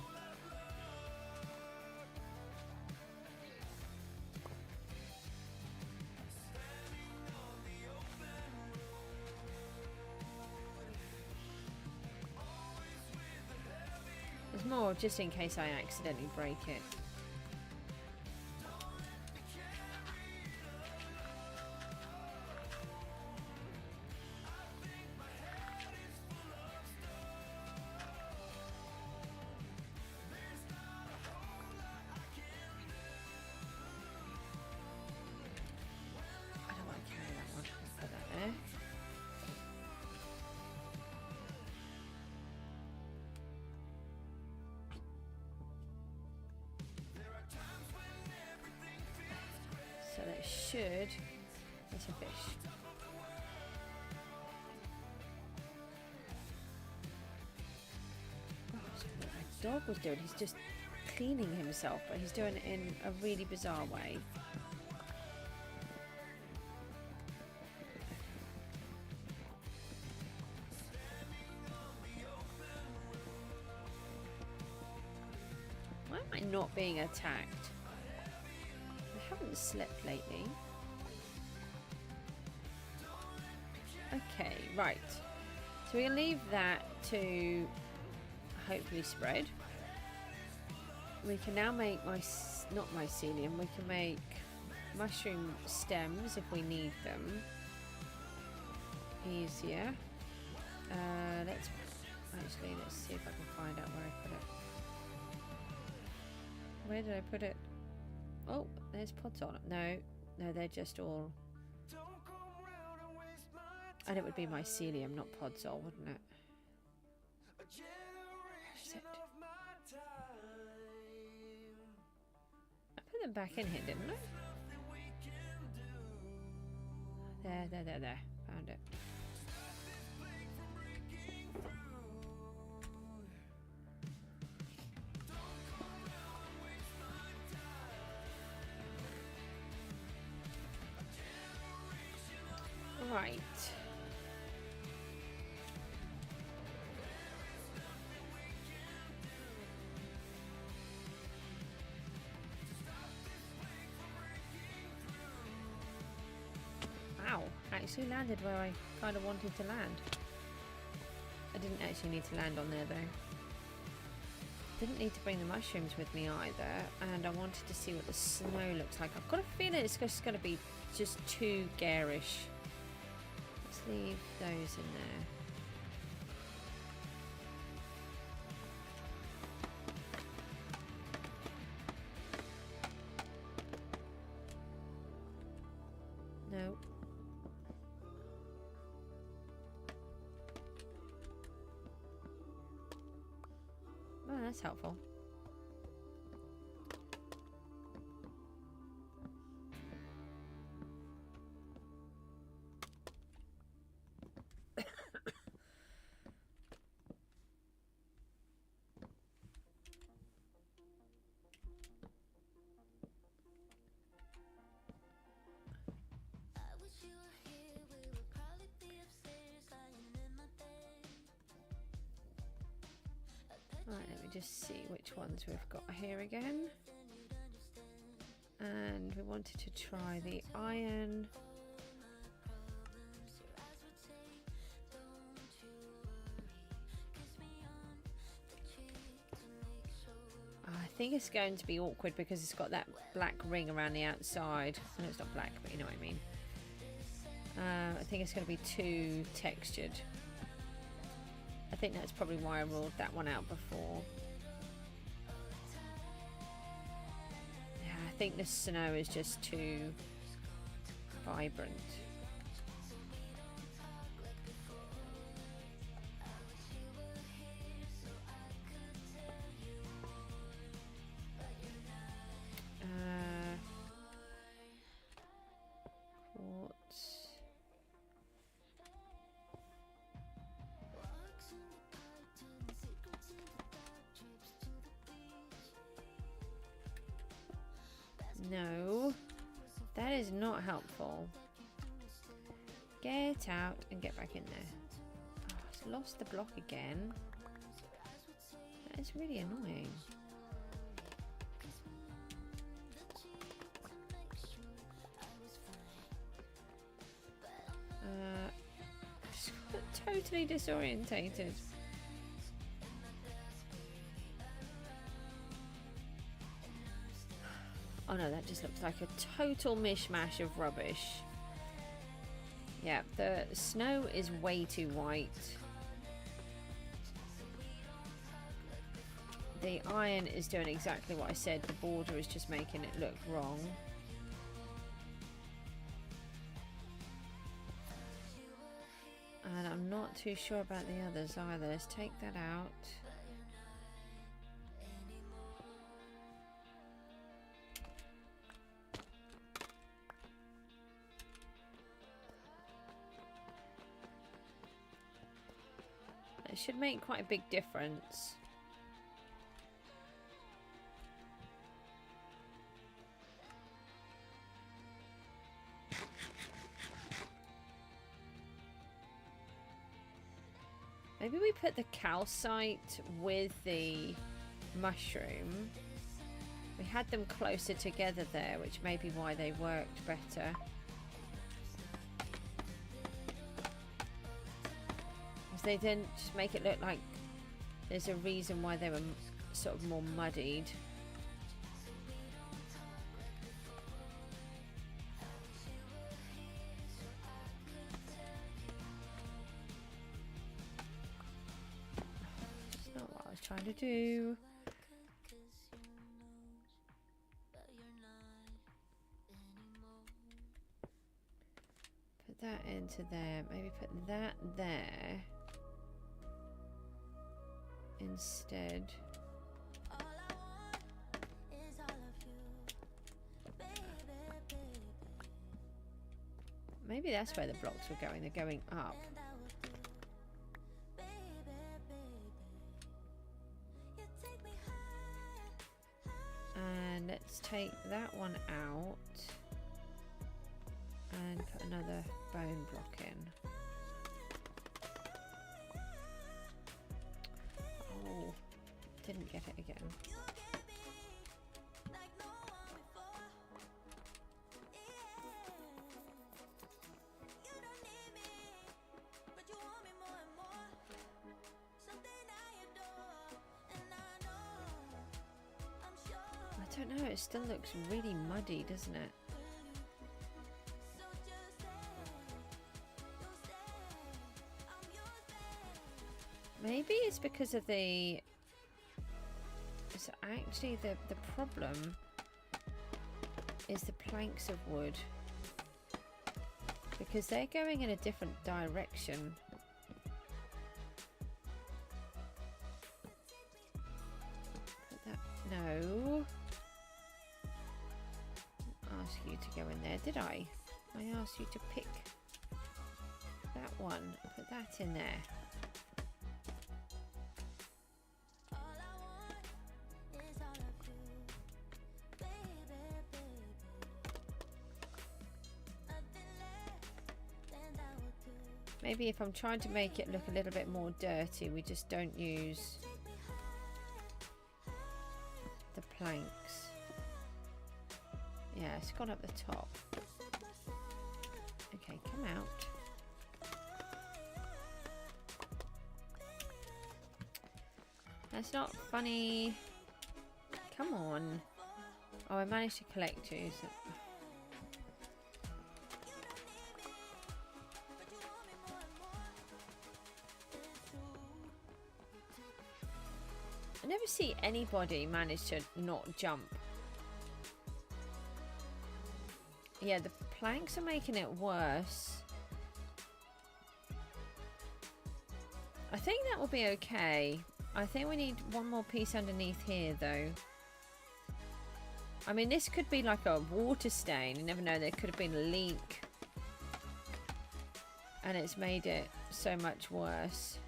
More just in case I accidentally break it. I don't want to carry that one. Put that there. So that should. There's a fish. Oh, that's what my dog was doing. He's just cleaning himself, but he's doing it in a really bizarre way. Why am I not being attacked. I haven't slept lately. Okay, right. So we're going to leave that to hopefully spread. We can now make not mycelium, we can make mushroom stems if we need them. Easier. Let's see if I can find out where I put it. Where did I put it? Oh, there's pods on it. No, they're just all. And it would be mycelium, not podzol, wouldn't it? Where is it? I put them back in here, didn't I? There. Found it. Right. Wow, actually landed where I kind of wanted to land. I didn't actually need to land on there though. Didn't need to bring the mushrooms with me either, and I wanted to see what the snow looks like. I've got a feeling it's just going to be just too garish. Let's leave those in there. No. Oh, that's helpful. Right, let me just see which ones we've got here again. And we wanted to try the iron. I think it's going to be awkward because it's got that black ring around the outside. I know it's not black, but you know what I mean. I think it's going to be too textured. I think that's probably why I ruled that one out before. Yeah, I think the snow is just too vibrant. Quartz. No, that is not helpful. Get out and get back in there. Oh, it's lost the block again. That is really annoying. Just got totally disorientated. Oh no, that just looks like a total mishmash of rubbish. Yeah, the snow is way too white. The iron is doing exactly what I said. The border is just making it look wrong. And I'm not too sure about the others either. Let's take that out. It should make quite a big difference. Maybe we put the calcite with the mushroom We had them closer together there, which may be why they worked better. Because they didn't just make it look like there's a reason why they were sort of more muddied. That's not what I was trying to do. Put that into there. Maybe put that there instead. Maybe that's where the blocks were going. They're going up. And let's take that one out and put another bone block in. Oh, didn't get it again. I don't know, it still looks really muddy, doesn't it? Maybe it's because of the... It's actually the problem is the planks of wood. Because they're going in a different direction. Put that... No. Ask you to go in there, did I? I asked you to pick that one, put that in there. Maybe if I'm trying to make it look a little bit more dirty, we just don't use the planks. Yeah, it's gone up the top. Okay, come out. That's not funny. Come on. Oh, I managed to collect you. So. I never see anybody manage to not jump. Yeah, the planks are making it worse. I think that will be okay. I think we need one more piece underneath here, though. I mean, this could be like a water stain. You never know, there could have been a leak. And it's made it so much worse.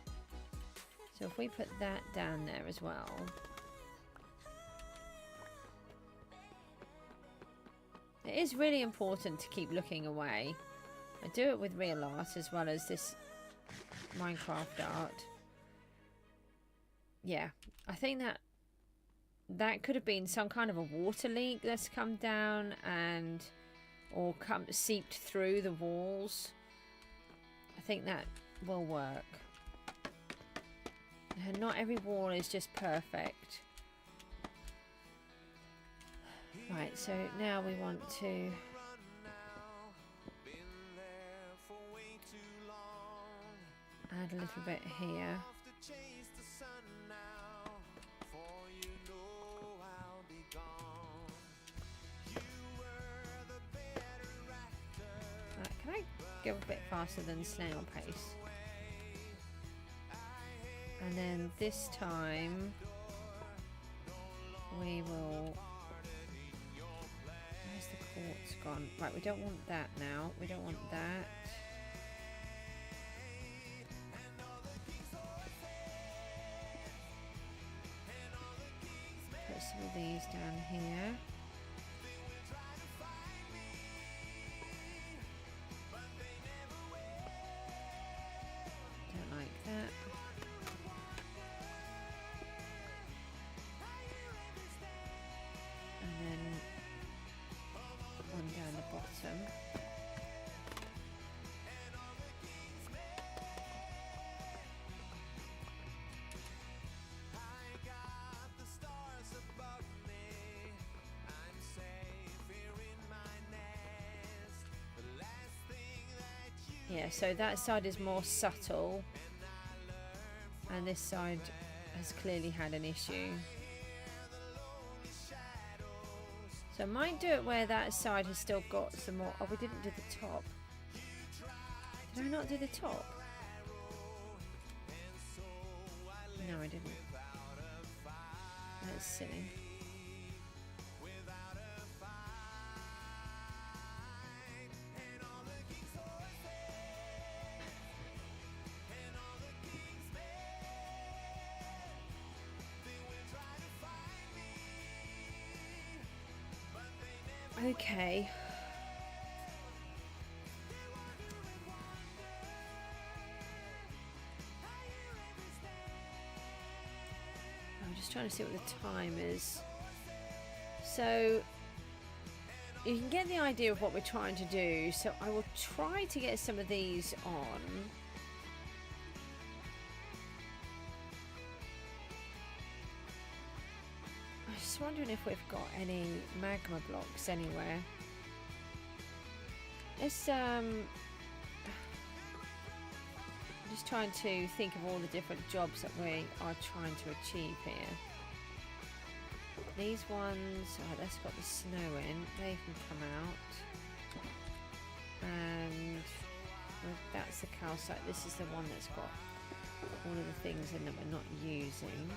So if we put that down there as well. It is really important to keep looking away. I do it with real art as well as this Minecraft art. Yeah, I think that could have been some kind of a water leak that's come down and or seeped through the walls. I think that will work. And not every wall is just perfect. Right, so now we want to add a little bit here. Right, can I go a bit faster than snail pace? And then this time we will... Where's the quartz gone? Right, we don't want that now. We don't want that. Put some of these down here. Don't like that. bottom. Yeah, so that side is more subtle, and this side has clearly had an issue. So I might do it where that side has still got some more. Oh, we didn't do the top. Did I not do the top? No, I didn't. That's silly. Okay. I'm just trying to see what the time is. So you can get the idea of what we're trying to do. So I will try to get some of these on. I'm just wondering if we've got any magma blocks anywhere. Let's I'm just trying to think of all the different jobs that we are trying to achieve here. These ones, oh, that's got the snow in, they can come out. And well, that's the calcite. This is the one that's got all of the things in that we're not using.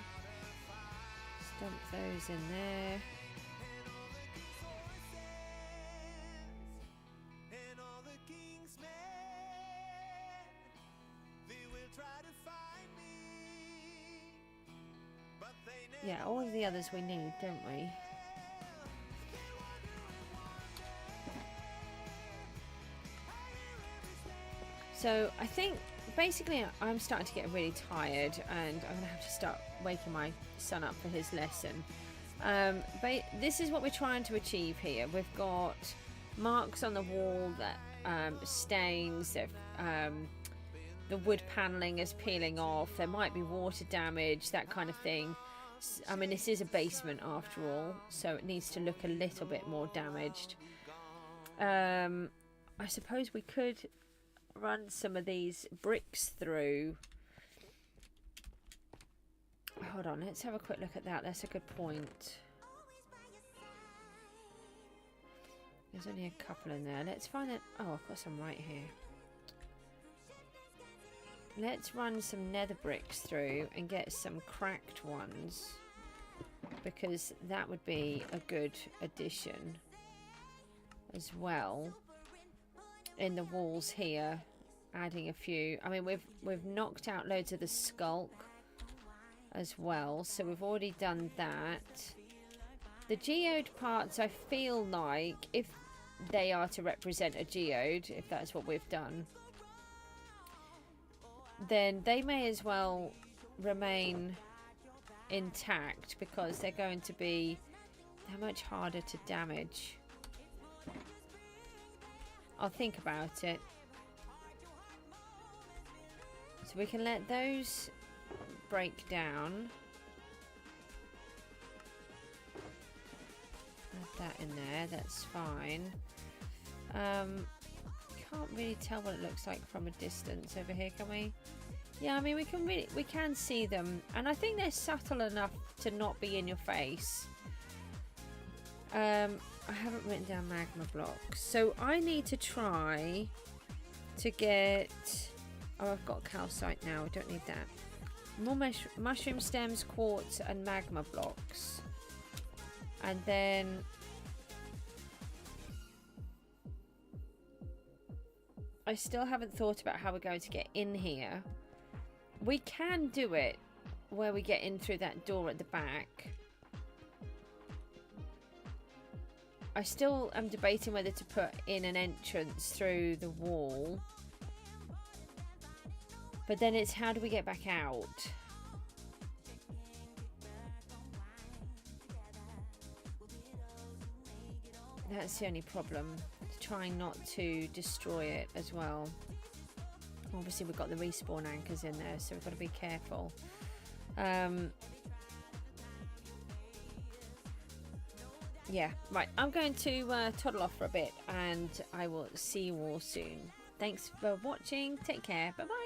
Dump those in there. Yeah, all of the others we need, don't we? So I think basically I'm starting to get really tired, and I'm gonna have to start waking my son up for his lesson. But this is what we're trying to achieve here. We've got marks on the wall that stains, the wood paneling is peeling off, there might be water damage, that kind of thing. I mean, this is a basement after all, so it needs to look a little bit more damaged. I suppose we could run some of these bricks through. Hold on, let's have a quick look at that. That's a good point. There's only a couple in there. Let's find it. Oh, I've got some right here. Let's run some nether bricks through and get some cracked ones, because that would be a good addition as well. In the walls here, adding a few. I mean, we've knocked out loads of the skulk as well, so we've already done that. The geode parts, I feel like if they are to represent a geode, if that's what we've done, then they may as well remain intact, because they're going to be that much harder to damage. I'll think about it. So we can let those break down. Add that in there, that's fine. Can't really tell what it looks like from a distance over here, can we? Yeah, I mean, we can see them, and I think they're subtle enough to not be in your face. I haven't written down magma blocks, so I need to try to get. Oh, I've got calcite now. I don't need that. More mushroom stems, quartz, and magma blocks, and then I still haven't thought about how we're going to get in here. We can do it where we get in through that door at the back. I still am debating whether to put in an entrance through the wall. But then it's how do we get back out? That's the only problem. To trying not to destroy it as well. Obviously we've got the respawn anchors in there, so we've got to be careful. Yeah, right, I'm going to toddle off for a bit, and I will see you all soon. Thanks for watching, take care, bye bye.